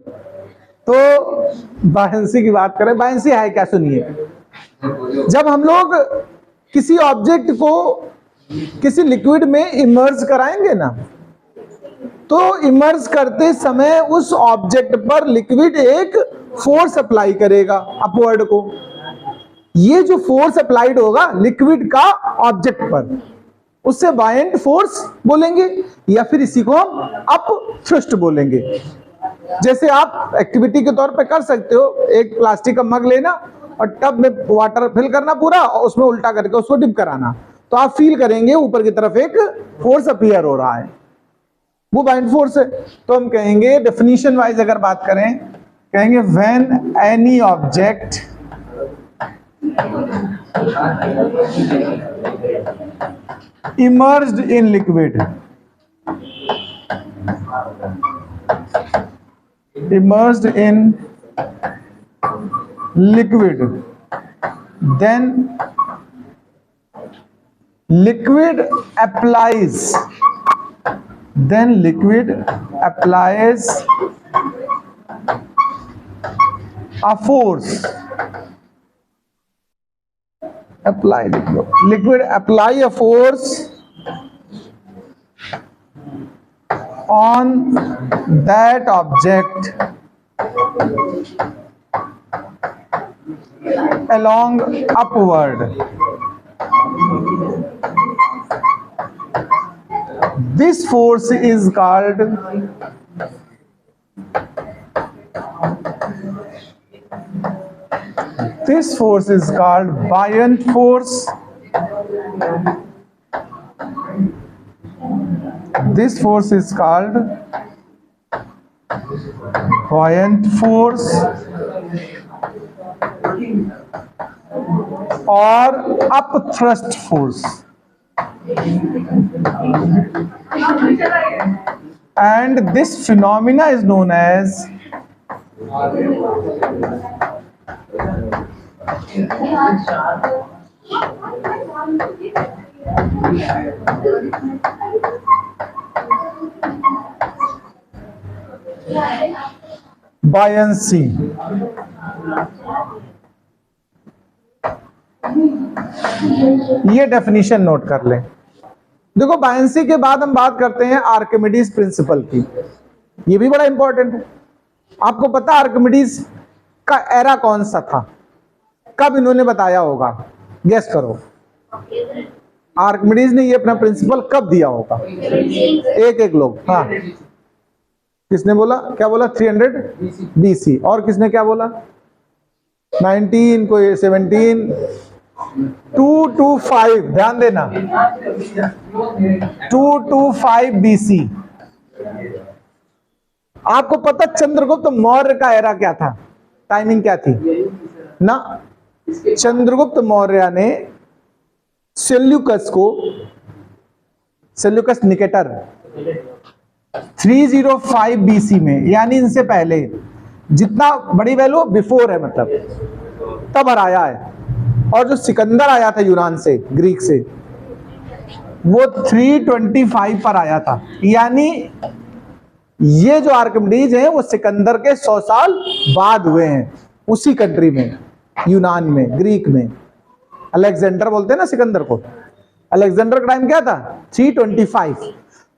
तो बायंसी की बात करें, बायंसी है क्या सुनिए। जब हम लोग किसी ऑब्जेक्ट को किसी लिक्विड में इमर्ज कराएंगे ना, तो इमर्ज करते समय उस ऑब्जेक्ट पर लिक्विड एक फोर्स अप्लाई करेगा अपवर्ड को। ये जो फोर्स अप्लाइड होगा लिक्विड का ऑब्जेक्ट पर, उससे बायंट फोर्स बोलेंगे, या फिर इसी को हम अप थ्रस्ट बोलेंगे। जैसे आप एक्टिविटी के तौर पे कर सकते हो, एक प्लास्टिक का मग लेना और टब में वाटर फिल करना पूरा, और उसमें उल्टा करके उसको डिप कराना, तो आप फील करेंगे ऊपर की तरफ एक फोर्स अपीयर हो रहा है, वो बाइंड फोर्स है। तो हम कहेंगे डेफिनेशन वाइज अगर बात करें, कहेंगे when any object immersed in liquid, immersed in liquid, then liquid applies a force, liquid apply a force on that object along upward. This force is called buoyant force. This force is called buoyant force or upthrust force. And this phenomena is known as buoyancy. ये definition note कर लें। देखो, buoyancy के बाद हम बात करते हैं आर्किमिडीज प्रिंसिपल की। ये भी बड़ा इंपॉर्टेंट है। आपको पता आर्किमिडीज का एरा कौन सा था, कब इन्होंने बताया होगा? गेस करो, आर्किमिडीज ने ये अपना प्रिंसिपल कब दिया होगा? एक लोग। हाँ, किसने बोला? क्या बोला? 300 BC। और किसने क्या बोला? 19, कोई 17, 225। ध्यान देना, 225 BC। आपको पता चंद्रगुप्त मौर्य का एरा क्या था? टाइमिंग क्या थी ना? चंद्रगुप्त मौर्य ने सेल्यूकस निकेटर 305 BC में, यानी इनसे पहले, जितना बड़ी वैल्यू बिफोर है मतलब, तब हराया है। और जो सिकंदर आया था यूनान से, ग्रीक से, वो 325 पर आया था। यानी ये जो आर्किमिडीज हैं वो सिकंदर के 100 साल बाद हुए हैं, उसी कंट्री में, यूनान में, ग्रीक में। अलेक्जेंडर बोलते हैं ना सिकंदर को। अलेक्जेंडर का टाइम क्या था? 325।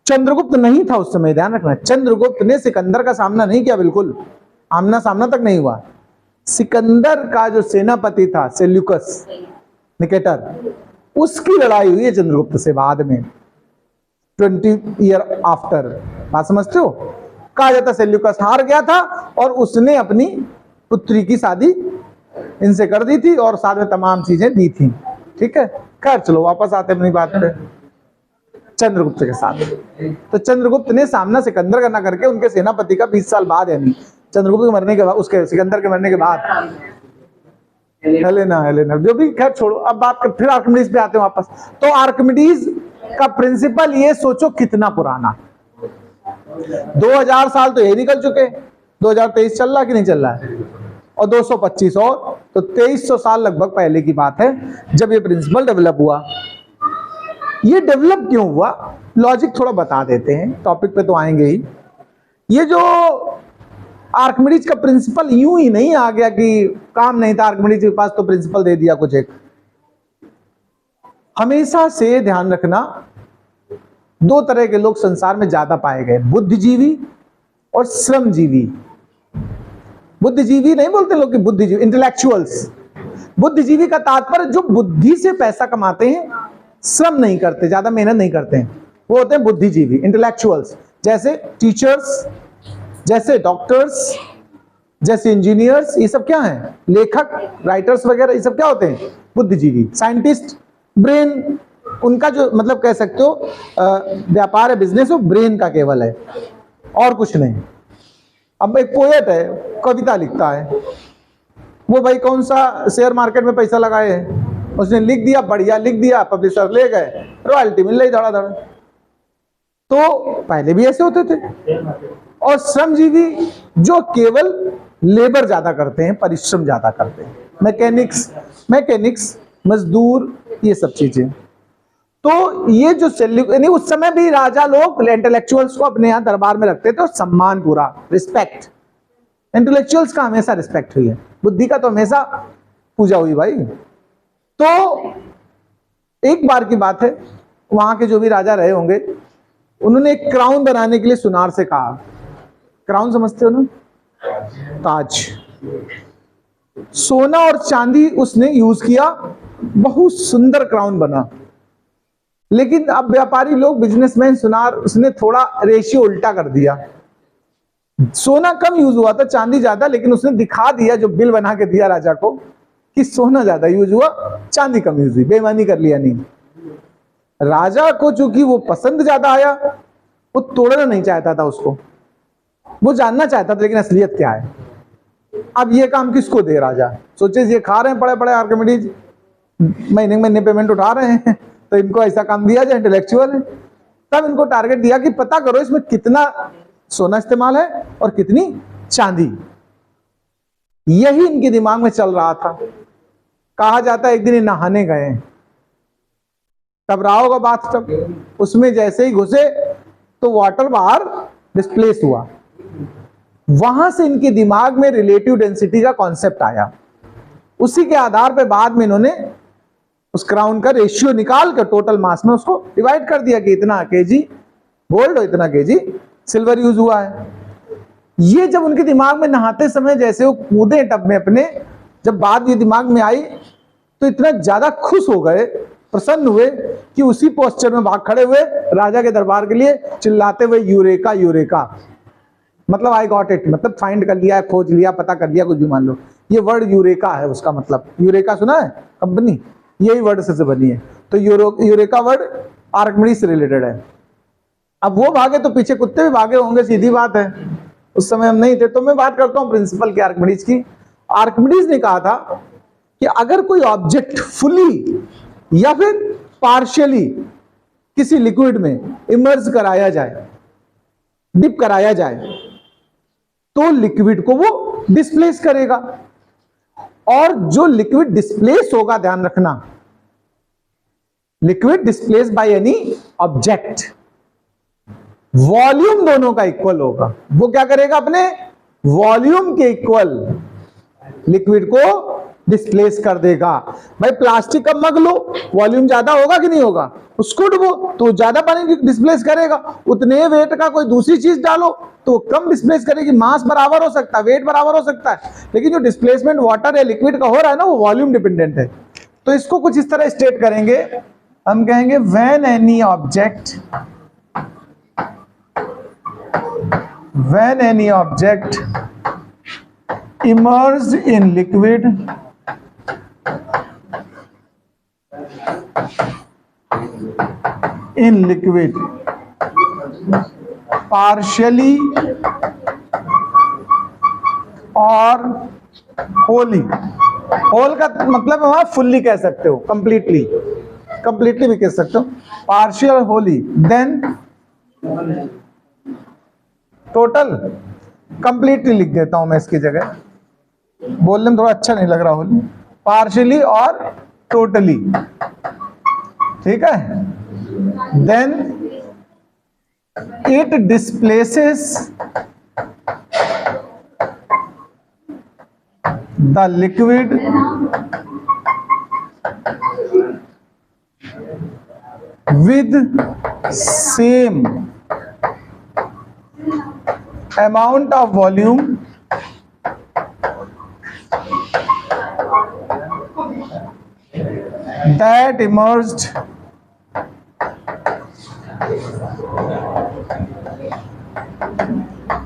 चंद्रगुप्त नहीं था उस समय, ध्यान रखना। चंद्रगुप्त ने सिकंदर का सामना नहीं किया, बिल्कुल आमना सामना तक नहीं हुआ। सिकंदर का जो सेनापति था सेल्यूकस निकेटर, उसकी लड़ाई हुई है चंद्रगुप्त से बाद में, 20 ईयर आफ्टर। बात समझते हो? कहा जाता सेल्यूकस हार गया था और उसने अपनी पुत्री की शादी इनसे कर दी थी और साथ में तमाम चीजें दी थी। ठीक है, खैर चलो वापस आते हैं अपनी बात पे। चंद्रगुप्त के साथ तो चंद्रगुप्त ने सामना सिकंदर का ना करके उनके सेनापति का 20 साल बाद, यानी चंद्रगुप्त के मरने के बाद, उसके सिकंदर के मरने के बाद, हेलेना जो भी, खैर छोड़ो। अब बात कर, फिर आर्किमिडीज पे आते हैं वापस। तो आर्किमिडीज का प्रिंसिपल ये सोचो कितना पुराना, 2000 साल तो ये निकल चुके, 2023 चल रहा कि नहीं चल रहा है, और 225 और, तो 2300 साल लगभग पहले की बात है जब ये प्रिंसिपल डेवलप हुआ। ये डेवलप क्यों हुआ, लॉजिक थोड़ा बता देते हैं, टॉपिक पे तो आएंगे ही। ये जो आर्किमिडीज का प्रिंसिपल यूं ही नहीं आ गया कि काम नहीं था आर्किमिडीज के पास तो प्रिंसिपल दे दिया कुछ एक। हमेशा से ध्यान रखना, दो तरह के लोग संसार में ज्यादा पाए गए, बुद्धिजीवी और श्रमजीवी। बुद्धिजीवी नहीं बोलते लोग कि बुद्धिजीवी, इंटेलेक्चुअल्स। बुद्धिजीवी का तात्पर्य जो बुद्धि से पैसा कमाते हैं, श्रम नहीं करते, ज्यादा मेहनत नहीं करते हैं, वो होते हैं बुद्धिजीवी, इंटेलेक्चुअल्स। जैसे टीचर्स, जैसे डॉक्टर्स, जैसे इंजीनियर्स, ये सब क्या हैं? लेखक, राइटर्स वगैरह, ये सब क्या होते हैं? बुद्धिजीवी। साइंटिस्ट, ब्रेन, उनका जो मतलब कह सकते हो व्यापार है, बिजनेस, वो ब्रेन का केवल है और कुछ नहीं। अब एक पोएट है, कविता लिखता है, वो भाई कौन सा शेयर मार्केट में पैसा लगाए है, उसने लिख दिया, बढ़िया लिख दिया, पब्लिशर ले गए, रॉयल्टी मिल रही धड़ाधड़। तो पहले भी ऐसे होते थे। और श्रमजीवी जो केवल लेबर ज्यादा करते हैं, परिश्रम ज्यादा करते हैं, मैकेनिक्स, मजदूर, ये सब चीजें। तो ये जो यानी उस समय भी राजा लोग इंटेलेक्चुअल्स को अपने यहां दरबार में रखते थे और सम्मान पूरा, रिस्पेक्ट। इंटेलेक्चुअल्स का हमेशा रिस्पेक्ट हुई है, बुद्धि का तो हमेशा पूजा हुई भाई। तो एक बार की बात है, वहां के जो भी राजा रहे होंगे, उन्होंने एक क्राउन बनाने के लिए सुनार से कहा। क्राउन समझते हो ना? ताज। सोना और चांदी उसने यूज किया, बहुत सुंदर क्राउन बना। लेकिन अब व्यापारी लोग, बिजनेसमैन, सुनार, उसने थोड़ा रेशियो उल्टा कर दिया। सोना कम यूज हुआ था, चांदी ज्यादा, लेकिन उसने दिखा दिया, जो बिल बना के दिया राजा को, कि सोना ज्यादा यूज हुआ, चांदी कम यूज हुई। बेईमानी कर लिया नहीं। राजा को चूंकि वो पसंद ज्यादा आया, वो तोड़ना नहीं चाहता था उसको, वो जानना चाहता था लेकिन असलियत क्या है। अब ये काम किसको दे राजा? सोचे ये खा रहे हैं बड़े बड़े आर्किमिडीज, महीने महीने पेमेंट उठा रहे हैं, तो इनको ऐसा काम दिया जाए, इंटेलेक्चुअल है। तब इनको टारगेट दिया कि पता करो इसमें कितना सोना इस्तेमाल है और कितनी चांदी। यही इनके दिमाग में चल रहा था। कहा जाता है एक दिन ये नहाने गए, तब रहा होगा बात, तब उसमें जैसे ही घुसे तो वाटर बाहर डिस्प्लेस हुआ। वहां से इनके दिमाग में रिलेटिव डेंसिटी का कॉन्सेप्ट आया। उसी के आधार पर बाद में इन्होंने उस क्राउन का रेशियो निकाल कर टोटल मास में उसको डिवाइड कर दिया कि इतना केजी गोल्ड और इतना केजी सिल्वर यूज हुआ है। ये जब उनके दिमाग में नहाते समय जैसे वो कूदे टब में अपने, जब बात ये दिमाग में आई तो इतना ज्यादा खुश हो गए, प्रसन्न हुए कि उसी पोस्चर में भाग खड़े हुए राजा के दरबार के लिए, चिल्लाते हुए यूरेका यूरेका, मतलब आई गॉट इट, मतलब फाइंड कर लिया, खोज लिया, पता कर लिया, कुछ भी मान लो। ये वर्ड यूरेका है, उसका मतलब यूरेका सुना है कंपनी, यही वर्ड से बनी है। तो यूरेका वर्ड आर्किमिडीज से रिलेटेड है। अब वो भागे तो पीछे कुत्ते भी भागे होंगे, सीधी बात है। उस समय हम नहीं थे। तो मैं बात करता हूं प्रिंसिपल की आर्किमिडीज की। आर्किमिडीज ने कहा था कि अगर कोई ऑब्जेक्ट फुली या फिर पार्शियली किसी लिक्विड में इमर्ज कराया जाए, डिप कराया जाए, तो लिक्विड को वो डिस्प्लेस करेगा। और जो लिक्विड डिस्प्लेस होगा, ध्यान रखना, liquid displace by any object, volume दोनों का इक्वल होगा। वो क्या करेगा? अपने वॉल्यूम के इक्वल लिक्विड को डिस्प्लेस कर देगा। भाई प्लास्टिक का मग लो, वॉल्यूम ज्यादा होगा कि नहीं होगा? उसको डुबो तो ज्यादा पानी डिस्प्लेस करेगा। उतने वेट का कोई दूसरी चीज डालो तो कम डिस्प्लेस करेगी। मास बराबर हो सकता है, वेट बराबर हो सकता है, लेकिन जो डिस्प्लेसमेंट वाटर या लिक्विड का हो रहा है ना, वो वॉल्यूम डिपेंडेंट है। तो इसको कुछ इस तरह स्टेट करेंगे, हम कहेंगे when any object immersed in liquid partially और wholly, होल का मतलब वहां फुल्ली कह सकते हो, कंप्लीटली भी कह सकते हो, partial, wholly, then total. Completely लिख देता हूं मैं इसकी जगह, बोलने में थोड़ा अच्छा नहीं लग रहा, होली, पार्शियली और टोटली, ठीक है। Then it displaces the liquid with same amount of volume that emerged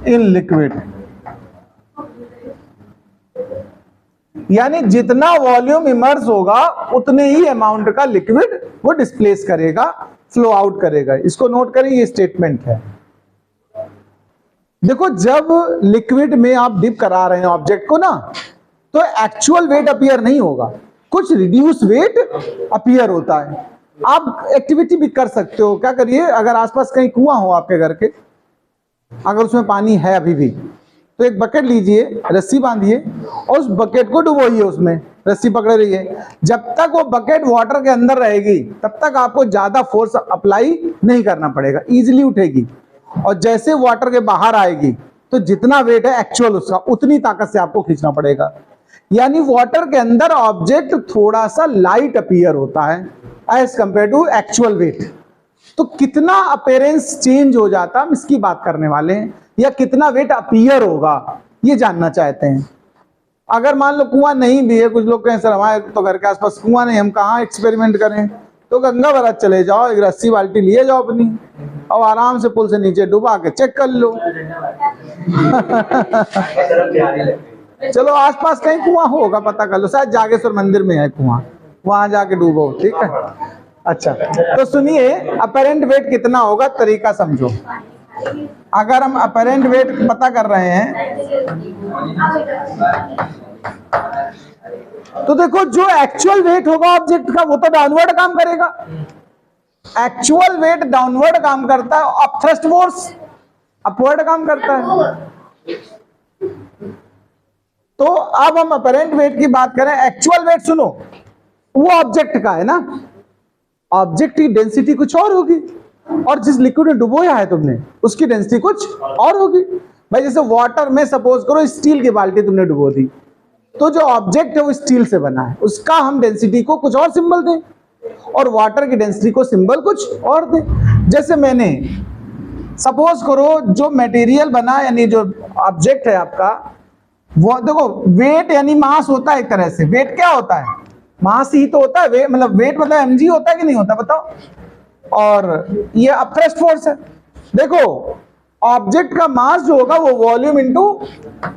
in liquid, यानी जितना वॉल्यूम इमर्ज होगा उतने ही अमाउंट का लिक्विड वो डिस्प्लेस करेगा, फ्लो आउट करेगा। इसको नोट करें, ये स्टेटमेंट है। देखो, जब लिक्विड में आप डिप करा रहे हैं ऑब्जेक्ट को ना, तो एक्चुअल वेट अपीयर नहीं होगा, कुछ रिड्यूस वेट अपीयर होता है। आप एक्टिविटी भी कर सकते हो। क्या करिए, अगर आसपास कहीं कुआं हो आपके घर के, अगर उसमें पानी है अभी भी, तो एक बकेट लीजिए, रस्सी बांधिए और उस बकेट को डुबोइए, उसमें रस्सी पकड़े रहिए। जब तक वो बकेट वाटर के अंदर रहेगी तब तक आपको ज्यादा फोर्स अप्लाई नहीं करना पड़ेगा, इजीली उठेगी। और जैसे वाटर के बाहर आएगी तो जितना वेट है एक्चुअल उसका, उतनी ताकत से आपको खींचना पड़ेगा। यानी वाटर के अंदर ऑब्जेक्ट थोड़ा सा लाइट अपीयर होता है as compare to actual weight. तो कितना अपीयरेंस चेंज हो जाता, हम इसकी बात करने वाले हैं, या कितना वेट अपीयर होगा ये जानना चाहते हैं। अगर मान लो कुआं नहीं भी है, कुछ लोग कहें सर हमारे तो घर के आसपास कुआं नहीं, हम कहाँ एक्सपेरिमेंट करें, तो गंगा बरात चले जाओ, एक रस्सी बाल्टी लिए जाओ अपनी और आराम से पुल से नीचे डुबा के चेक कर लो। चलो आसपास कहीं कुआं होगा पता कर लो, शायद जागेश्वर मंदिर में है कुआं, वहां जाके डूबो, ठीक है। अच्छा, तो सुनिए, अपरेंट वेट कितना होगा, तरीका समझो। अगर हम अपरेंट वेट पता कर रहे हैं तो देखो, जो एक्चुअल वेट होगा ऑब्जेक्ट का वो तो डाउनवर्ड काम करेगा। एक्चुअल वेट डाउनवर्ड काम करता है, और थ्रस्ट फोर्स अपवर्ड काम करता है। तो अब हम अपरेंट वेट की बात करें। एक्चुअल वेट सुनो, वो ऑब्जेक्ट का है ना, ऑब्जेक्ट की डेंसिटी कुछ और होगी, और जिस लिक्विड में डुबोया है तुमने उसकी डेंसिटी कुछ और होगी। भाई जैसे वाटर में सपोज करो स्टील की बाल्टी तुमने डुबो दी, तो जो ऑब्जेक्ट है वो स्टील से बना है, उसका हम डेंसिटी को कुछ और सिंबल दें, और वाटर की डेंसिटी को सिंबल कुछ और दें। जैसे मैंने सपोज करो जो मटेरियल बना, यानी जो ऑब्जेक्ट है आपका, वो देखो वेट यानी मास होता है एक तरह से। वेट क्या होता है, मास ही तो होता है। मतलब वेट मतलब एमजी होता है कि नहीं होता, बताओ। और ये अपथ्रस्ट फोर्स है। देखो ऑब्जेक्ट का मास जो होगा वो वॉल्यूम इनटू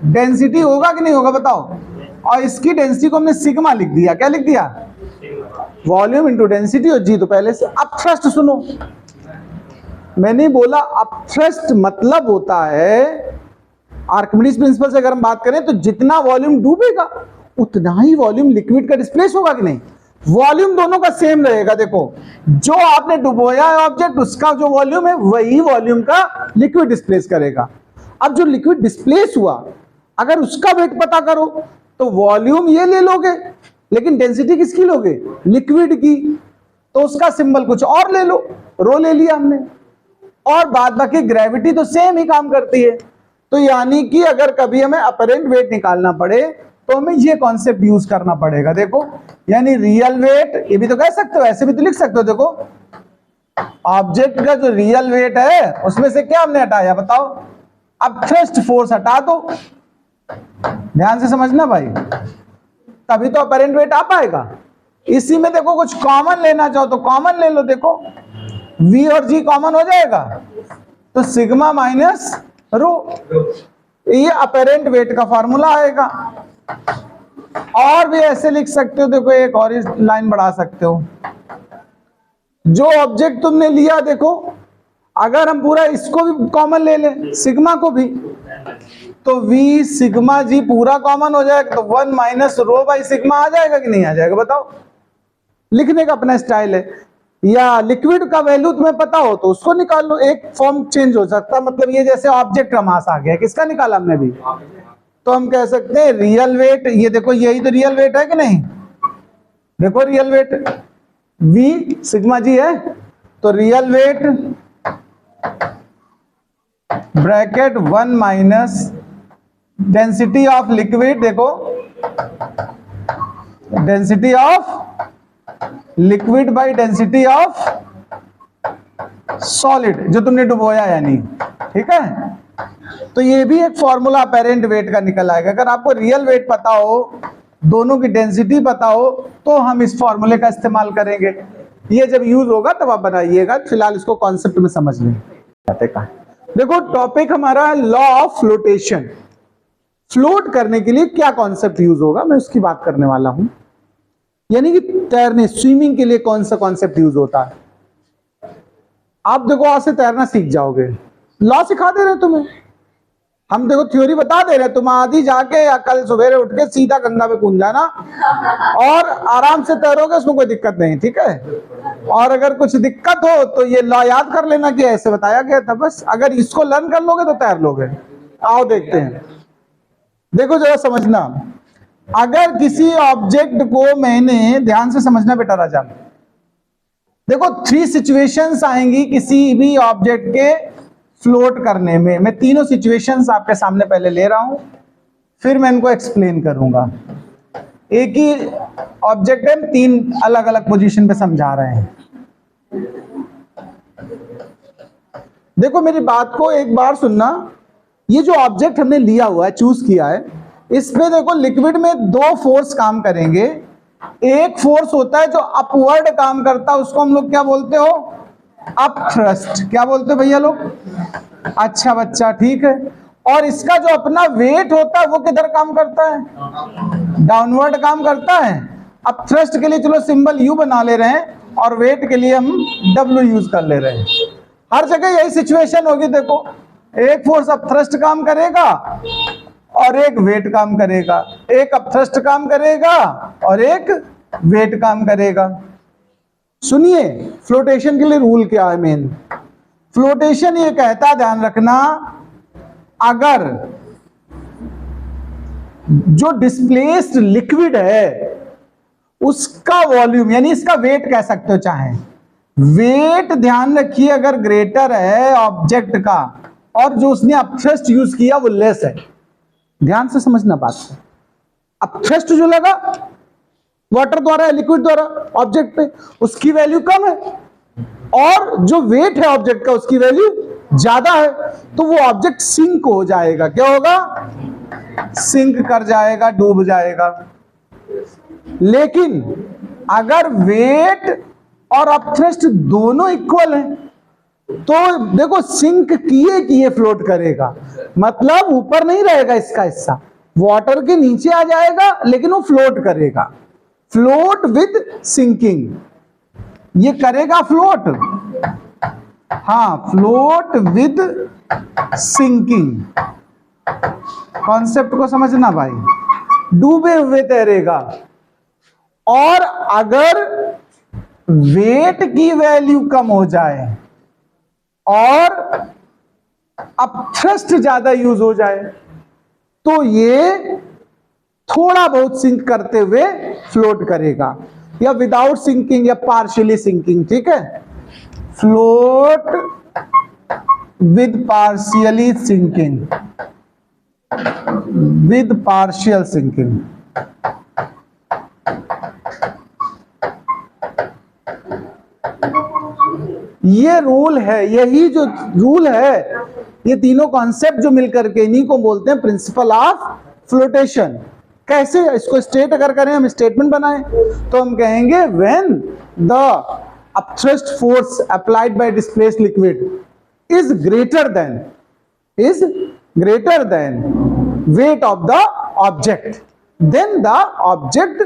डेंसिटी होगा कि नहीं होगा, बताओ। और इसकी डेंसिटी को हमने सिग्मा लिख दिया। क्या लिख दिया, वॉल्यूम इनटू डेंसिटी, और जी तो पहले से। अपथ्रस्ट सुनो, मैंने बोला अपथ्रस्ट मतलब होता है, आर्किमिडीज प्रिंसिपल से अगर हम बात करें तो जितना वॉल्यूम डूबेगा उतना ही वॉल्यूम लिक्विड का डिस्प्लेस होगा कि नहीं। वॉल्यूम दोनों का सेम रहेगा। देखो जो आपने डुबोया है ऑब्जेक्ट, उसका जो वॉल्यूम है वही वॉल्यूम का लिक्विड डिस्प्लेस करेगा। अब जो लिक्विड डिस्प्लेस हुआ, अगर उसका वेट पता करो तो वॉल्यूम ये ले लोगे, लेकिन डेंसिटी किसकी लोगे, लिक्विड की, तो उसका सिंबल कुछ और ले लो, रो ले लिया हमने। और बाद बाकी ग्रेविटी तो सेम ही काम करती है। तो यानी कि अगर कभी हमें अपरेंट वेट निकालना पड़े तो हमें ये कॉन्सेप्ट यूज करना पड़ेगा। देखो यानी रियल वेट, ये भी तो कह सकते हो, ऐसे भी तो लिख सकते हो। देखो ऑब्जेक्ट का जो रियल वेट है उसमें से क्या हमने हटाया, बताओ। अब थ्रस्ट फोर्स हटा दो, ध्यान से समझना भाई, तभी तो अपरेंट वेट आ पाएगा। इसी में देखो कुछ कॉमन लेना चाहो तो कॉमन ले लो। देखो V और G कॉमन हो जाएगा तो सिग्मा माइनस रो, ये अपरेंट वेट का फॉर्मूला आएगा। और भी ऐसे लिख सकते हो, देखो एक और लाइन बढ़ा सकते हो। जो ऑब्जेक्ट तुमने लिया, देखो अगर हम पूरा इसको भी कॉमन ले लें, सिग्मा को भी, तो V सिग्मा G पूरा कॉमन हो जाएगा, तो 1 माइनस रो बाई सिग्मा आ जाएगा कि नहीं आ जाएगा, बताओ। लिखने का अपना स्टाइल है। या लिक्विड का वैल्यू तुम्हें पता हो तो उसको निकाल लो, एक फॉर्म चेंज हो सकता है। मतलब ये जैसे ऑब्जेक्ट का मास आ गया, किसका निकाला हमने भी, तो हम कह सकते हैं रियल वेट, ये देखो यही तो रियल वेट है कि नहीं। देखो real weight V sigma g है, तो real weight bracket 1 minus density of liquid, देखो density of liquid by density of solid, जो तुमने डुबोया यानी, ठीक है। तो ये भी एक फॉर्मूला अपेरेंट वेट का निकल आएगा। अगर आपको रियल वेट पता हो, दोनों की डेंसिटी पता हो, तो हम इस फॉर्मूले का इस्तेमाल करेंगे। ये जब यूज होगा तब आप बनाइएगा, फिलहाल इसको कॉन्सेप्ट में समझ लें। देखो टॉपिक हमारा है लॉ ऑफ फ्लोटेशन। फ्लोट करने के लिए क्या कॉन्सेप्ट यूज होगा, मैं उसकी बात करने वाला हूं। यानी कि तैरने, स्विमिंग के लिए कौन सा कॉन्सेप्ट यूज होता है। आप देखो आज से तैरना सीख जाओगे, लॉ सिखा दे रहे तुम्हें, हम देखो थ्योरी बता दे रहे, तुम आधी जाके या कल सवेरे उठ के सीधा गंगा में कूद जाना और आराम से तैरोगे, उसमें कोई दिक्कत नहीं, ठीक है। और अगर कुछ दिक्कत हो तो ये लॉ याद कर लेना कि ऐसे बताया गया था, बस अगर इसको लर्न कर लोगे तो तैर लोगे। आओ देखते हैं, देखो जरा समझना। अगर किसी ऑब्जेक्ट को मैंने, ध्यान से समझना बेटा राजा, देखो 3 सिचुएशंस आएंगी किसी भी ऑब्जेक्ट के फ्लोट करने में। मैं तीनों सिचुएशंस आपके सामने पहले ले रहा हूं, फिर मैं इनको एक्सप्लेन करूंगा। एक ही ऑब्जेक्ट है, 3 अलग अलग पोजीशन पे समझा रहे हैं। देखो मेरी बात को एक बार सुनना। ये जो ऑब्जेक्ट हमने लिया हुआ है, चूज किया है, इसमें देखो लिक्विड में 2 फोर्स काम करेंगे। एक फोर्स होता है जो अपवर्ड काम करता है, उसको हम लोग क्या बोलते हो, अप थ्रस्ट। क्या बोलते हो भैया लोग, अच्छा बच्चा, ठीक है। और इसका जो अपना वेट होता है वो किधर काम करता है, डाउनवर्ड काम करता है। अब थ्रस्ट के लिए चलो सिंबल यू बना ले रहे हैं, और वेट के लिए हम डब्ल्यू यूज कर ले रहे हैं। हर जगह यही सिचुएशन होगी। देखो एक फोर्स अप थ्रस्ट काम करेगा और एक वेट काम करेगा, एक अप थ्रस्ट काम करेगा और एक वेट काम करेगा। सुनिए फ्लोटेशन के लिए रूल क्या है। मेन फ्लोटेशन ये कहता है, ध्यान रखना, अगर जो डिस्प्लेस्ड लिक्विड है उसका वॉल्यूम, यानी इसका वेट कह सकते हो चाहे, वेट ध्यान रखिए, अगर ग्रेटर है ऑब्जेक्ट का और जो उसने अपथ्रस्ट यूज किया वो लेस है। ध्यान से समझना बात को। अपथ्रस्ट जो लगा वाटर द्वारा, लिक्विड द्वारा ऑब्जेक्ट पे, उसकी वैल्यू कम है, और जो वेट है ऑब्जेक्ट का उसकी वैल्यू ज्यादा है, तो वो ऑब्जेक्ट सिंक हो जाएगा। क्या होगा, सिंक कर जाएगा, डूब जाएगा। लेकिन अगर वेट और अपथ्रस्ट दोनों इक्वल हैं, तो देखो सिंक किए फ्लोट करेगा, मतलब ऊपर नहीं रहेगा इसका हिस्सा, वाटर के नीचे आ जाएगा, लेकिन वो फ्लोट करेगा। फ्लोट विद सिंकिंग, ये करेगा फ्लोट, हाँ, फ्लोट विद सिंकिंग। कॉन्सेप्ट को समझना भाई, डूबे हुए तैरेगा। और अगर वेट की वैल्यू कम हो जाए और अपथ्रस्ट ज्यादा यूज हो जाए, तो ये थोड़ा बहुत सिंक करते हुए फ्लोट करेगा, या विदाउट सिंकिंग या पार्शियली सिंकिंग, ठीक है। Float with partially sinking, with partial sinking. ये रूल है, यही जो रूल है, ये तीनों कॉन्सेप्ट जो मिलकर के, इन्हीं को बोलते हैं प्रिंसिपल ऑफ फ्लोटेशन। कैसे इसको स्टेट अगर करें, हम स्टेटमेंट बनाएं, तो हम कहेंगे when the upthrust force applied by displaced liquid is greater than weight of the object, then the object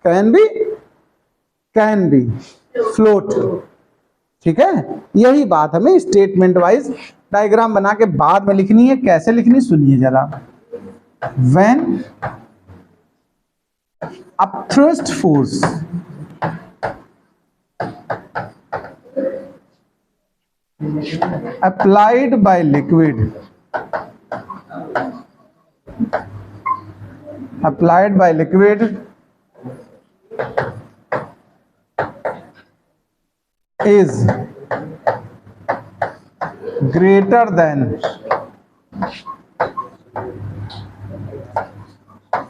can be float. ठीक है, यही बात हमें स्टेटमेंट वाइज डायग्राम बना के बाद में लिखनी है। कैसे लिखनी सुनिए जरा। When upthrust force applied by liquid is greater than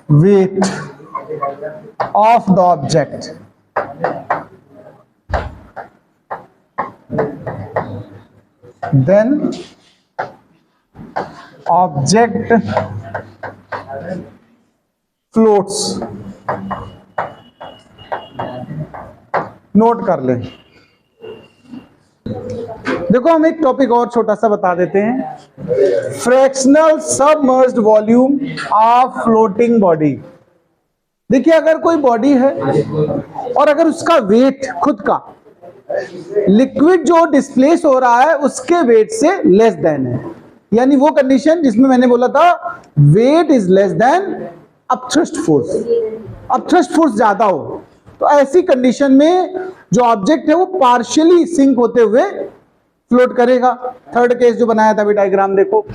weight of the object. Then object floats. Note कर ले। देखो हम एक टॉपिक और छोटा सा बता देते हैं, fractional submerged volume of floating body. देखिए अगर कोई बॉडी है और अगर उसका वेट खुद का लिक्विड जो डिस्प्लेस हो रहा है उसके वेट से लेस देन है, यानी वो कंडीशन जिसमें मैंने बोला था weight is less than upthrust force, upthrust force ज्यादा हो, तो ऐसी कंडीशन में जो ऑब्जेक्ट है वो पार्शियली सिंक होते हुए फ्लोट करेगा। थर्ड केस जो बनाया था अभी डायग्राम देखो,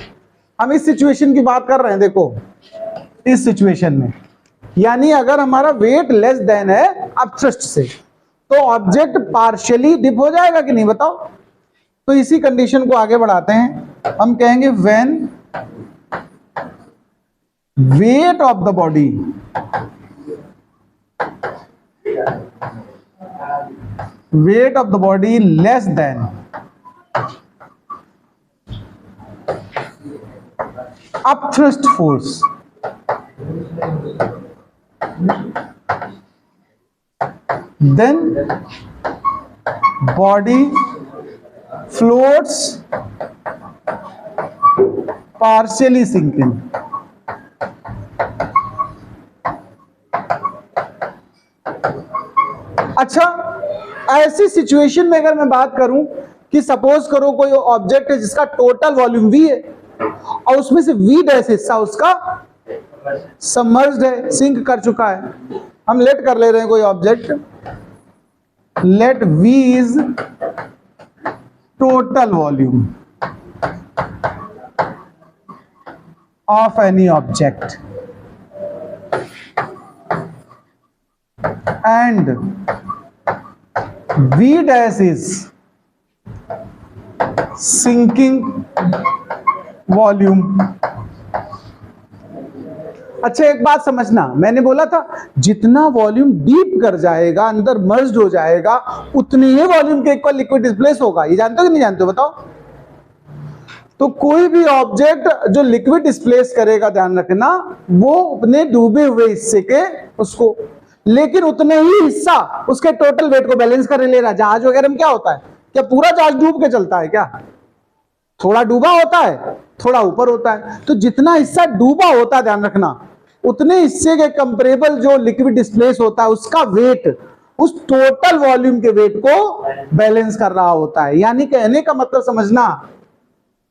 हम इस सिचुएशन की बात कर रहे हैं। देखो इस सिचुएशन में यानी अगर हमारा वेट लेस देन है अपथ्रस्ट से तो ऑब्जेक्ट पार्शियली डिप हो जाएगा कि नहीं बताओ। तो इसी कंडीशन को आगे बढ़ाते हैं, हम कहेंगे when wait of the body less than upthrust force, then body floats partially sinking. अच्छा, ऐसी सिचुएशन में अगर मैं बात करूं कि सपोज करो कोई ऑब्जेक्ट है जिसका टोटल वॉल्यूम v है और उसमें से v डैश हिस्सा उसका सबमर्ज्ड है, सिंक कर चुका है। हम लेट कर ले रहे हैं कोई object, let v is total volume of any object and v dash is sinking volume। अच्छा एक बात समझना, मैंने बोला था जितना वॉल्यूम डीप कर जाएगा, अंदर मर्ज्ड हो जाएगा, उतनी ही वॉल्यूम के इक्वल लिक्विड डिस्प्लेस होगा। ये जानते हो कि नहीं जानते हो बताओ। तो कोई भी ऑब्जेक्ट जो लिक्विड डिस्प्लेस करेगा, ध्यान रखना, वो अपने डूबे हुए हिस्से के उसको, लेकिन उतने ही हिस्सा उसके टोटल वेट को बैलेंस कर ले रहा। जहाज वगैरह में क्या होता है, क्या पूरा जहाज डूब के चलता है क्या? थोड़ा डूबा होता है, थोड़ा ऊपर होता है। तो जितना हिस्सा डूबा होता है, ध्यान रखना, उतने हिस्से के कंपेरेबल जो लिक्विड डिस्प्लेस होता है उसका वेट उस टोटल वॉल्यूम के वेट को बैलेंस कर रहा होता है। यानी कहने का मतलब समझना,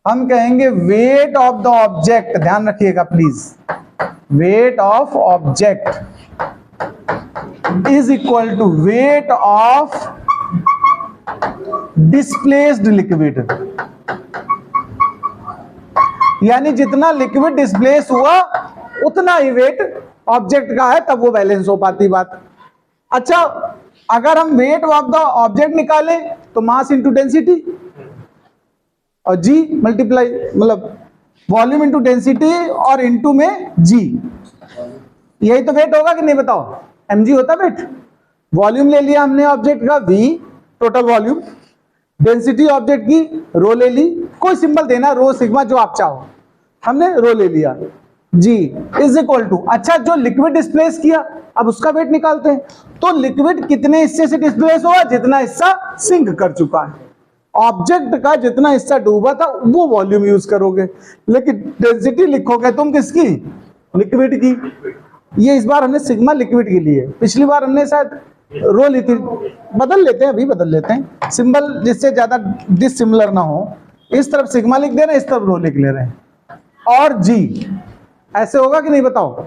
हम कहेंगे वेट ऑफ द ऑब्जेक्ट, ध्यान रखिएगा please, weight of object is equal to weight of displaced liquid। यानी जितना लिक्विड डिस्प्लेस हुआ उतना ही वेट ऑब्जेक्ट का है, तब वो बैलेंस हो पाती बात। अच्छा, अगर हम वेट ऑफ द ऑब्जेक्ट निकालें तो मास इंटू डेंसिटी और जी मल्टीप्लाई, मतलब वॉल्यूम इंटू डेंसिटी और इंटू में जी, यही तो वेट होगा कि नहीं बताओ। mg होता वेट, वॉल्यूम ले लिया हमने ऑब्जेक्ट का v total volume, density object की रो ले ली, कोई सिंबल देना, रो सिग्मा जो आप चाहो, हमने रो ले लिया, g इज इक्वल टू, अच्छा जो लिक्विड डिस्प्लेस किया अब उसका वेट निकालते हैं। तो लिक्विड कितने हिस्से से डिस्प्लेस हुआ, जितना हिस्सा सिंक कर चुका है। ऑब्जेक्ट का जितना हिस्सा डूबा था वो वॉल्यूम यूज करोगे, लेकिन डेंसिटी लिखोगे तुम किसकी, लिक्विड की। ये इस बार हमने सिग्मा लिक्विड के लिए, पिछली बार हमने शायद रो ली थी, बदल लेते हैं, अभी बदल लेते हैं सिंबल जिससे ज्यादा डिसिमिलर ना हो। इस तरफ सिग्मा लिख दे रहे हैं, इस तरफ रो लिख ले रहे हैं। और जी ऐसे होगा कि नहीं बताओ।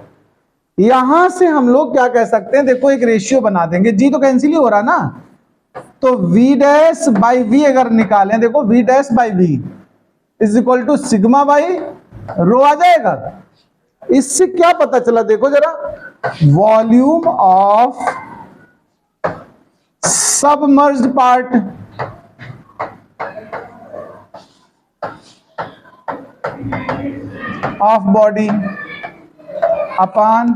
यहां से हम लोग क्या कह सकते हैं, देखो एक रेशियो बना देंगे, जी तो कैंसिल ही हो रहा ना, तो v डैश बाई वी अगर निकालें, देखो v dash by v is equal to sigma by rho आ जाएगा। इससे क्या पता चला, देखो जरा, volume of submerged part of body upon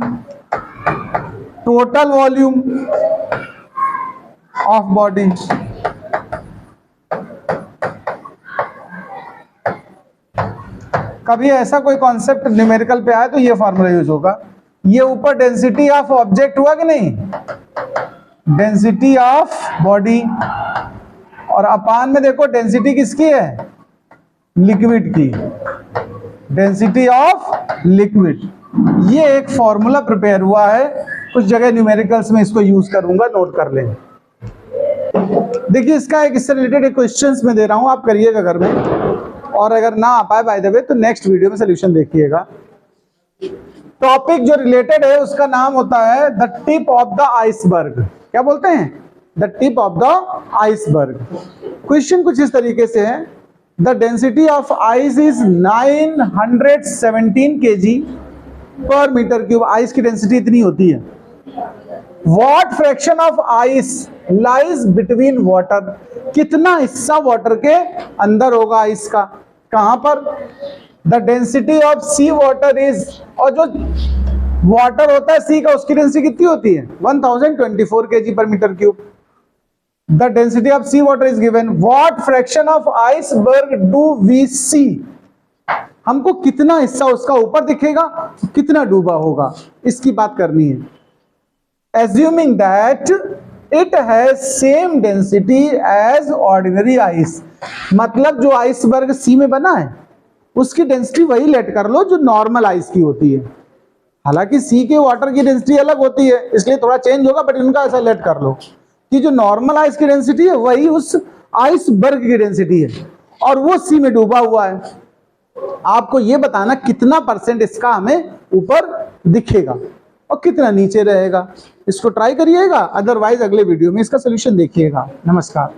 total volume of body, कभी ऐसा कोई कॉन्सेप्ट न्यूमेरिकल पे आए तो ये फॉर्मूला यूज होगा। ये ऊपर डेंसिटी ऑफ ऑब्जेक्ट हुआ कि नहीं, डेंसिटी ऑफ बॉडी, और अपान में देखो डेंसिटी किसकी है, लिक्विड की, डेंसिटी ऑफ लिक्विड। ये एक फॉर्मूला प्रिपेयर हुआ है, कुछ जगह न्यूमेरिकल्स में इसको यूज करूंगा, नोट कर लें। देखिए इसका एक इससे रिलेटेड एक क्वेश्चंस में दे रहा हूं, आप करिएगा घर में, और अगर ना आ पाए बाय द वे तो नेक्स्ट वीडियो में सोल्यूशन देखिएगा। टॉपिक जो रिलेटेड है उसका नाम होता है the tip of the iceberg. क्या बोलते हैं, the tip of the iceberg. Question कुछ इस तरीके से है, the density of ice is 917 kg पर मीटर क्यूब। आइस की डेंसिटी इतनी होती है। What fraction of ice lies between water, कितना हिस्सा वाटर के अंदर होगा आइस का, कहां पर। The density of sea water is, और जो वाटर होता है सी का उसकी डेंसिटी कितनी होती है, 1024 kg पर metre cube. The density of sea water is given. What fraction of iceberg do we see, हमको कितना हिस्सा उसका ऊपर दिखेगा, कितना डूबा होगा, इसकी बात करनी है। Assuming that it has same density as ordinary ice, मतलब जो आइसबर्ग सी में बना है उसकी डेंसिटी वही लेट कर लो जो नॉर्मल आइस की होती है। हालांकि सी के वाटर की डेंसिटी अलग होती है इसलिए थोड़ा चेंज होगा, बट इनका ऐसा लेट कर लो कि जो नॉर्मल आइस की डेंसिटी है वही उस आइसबर्ग की डेंसिटी है, और वो सी में डूबा हुआ है। आपको ये बताना कितना परसेंट इसका हमें ऊपर दिखेगा और कितना नीचे रहेगा। इसको ट्राई करिएगा, अदरवाइज अगले वीडियो में इसका सोल्यूशन देखिएगा। नमस्कार।